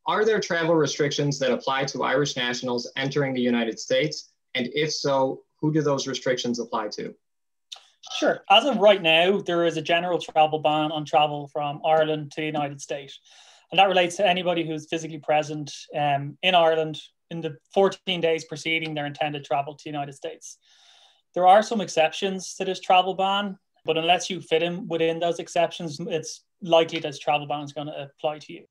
Are there travel restrictions that apply to Irish nationals entering the United States? And if so, who do those restrictions apply to? Sure. As of right now, there is a general travel ban on travel from Ireland to the United States. And that relates to anybody who's physically present in Ireland in the 14 days preceding their intended travel to the United States. There are some exceptions to this travel ban, but unless you fit in within those exceptions, it's likely that this travel ban is going to apply to you.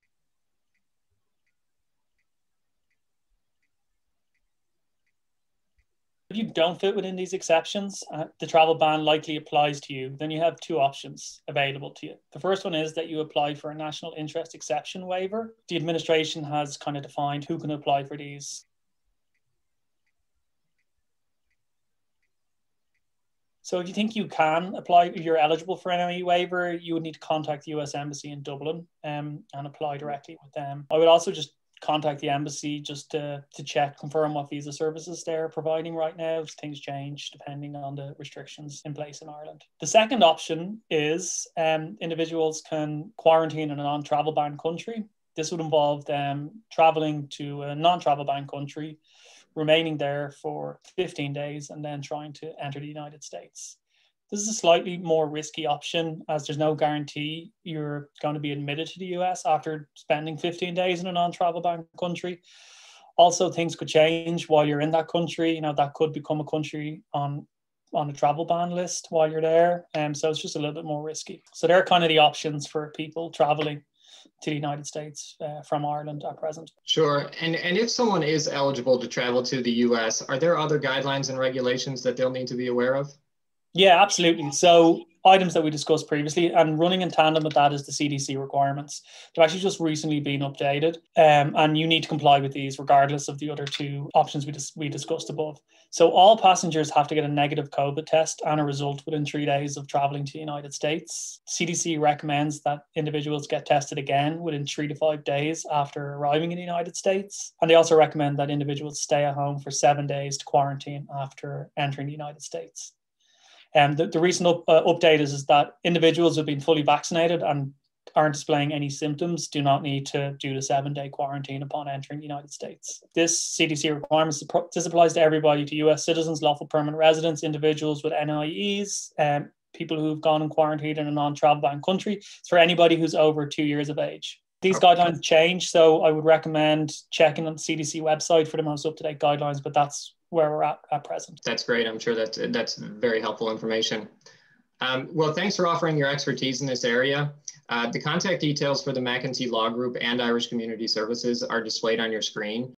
If you don't fit within these exceptions, the travel ban likely applies to you. Then you have two options available to you. The first one is that you apply for a national interest exception waiver. The administration has kind of defined who can apply for these. So if you think you can apply, if you're eligible for an NOE waiver, you would need to contact the US Embassy in Dublin and apply directly with them. I would also just contact the embassy just to check, confirm what visa services they're providing right now. Things change depending on the restrictions in place in Ireland. The second option is individuals can quarantine in a non-travel ban country. This would involve them traveling to a non-travel ban country, remaining there for 15 days, and then trying to enter the United States. This is a slightly more risky option as there's no guarantee you're going to be admitted to the US after spending 15 days in a non-travel ban country. Also, things could change while you're in that country. You know, that could become a country on a travel ban list while you're there. So it's just a little bit more risky. So they're kind of the options for people traveling to the United States from Ireland at present. Sure. And if someone is eligible to travel to the US, are there other guidelines and regulations that they'll need to be aware of? Yeah, absolutely. So items that we discussed previously, and running in tandem with that is the CDC requirements. They've actually just recently been updated, and you need to comply with these regardless of the other two options we discussed above. So all passengers have to get a negative COVID test and a result within 3 days of traveling to the United States. CDC recommends that individuals get tested again within 3 to 5 days after arriving in the United States. And they also recommend that individuals stay at home for 7 days to quarantine after entering the United States. The recent update is that individuals who have been fully vaccinated and aren't displaying any symptoms do not need to do the 7-day quarantine upon entering the United States. This CDC requirements, this applies to everybody, to US citizens, lawful permanent residents, individuals with NIEs, people who've gone and quarantined in a non-travel ban country. It's for anybody who's over 2 years of age. These guidelines change, so I would recommend checking on the CDC website for the most up-to-date guidelines, but that's where we're at present. That's great. I'm sure that's very helpful information. Well, thanks for offering your expertise in this area. The contact details for the McEntee Law Group and Irish Community Services are displayed on your screen.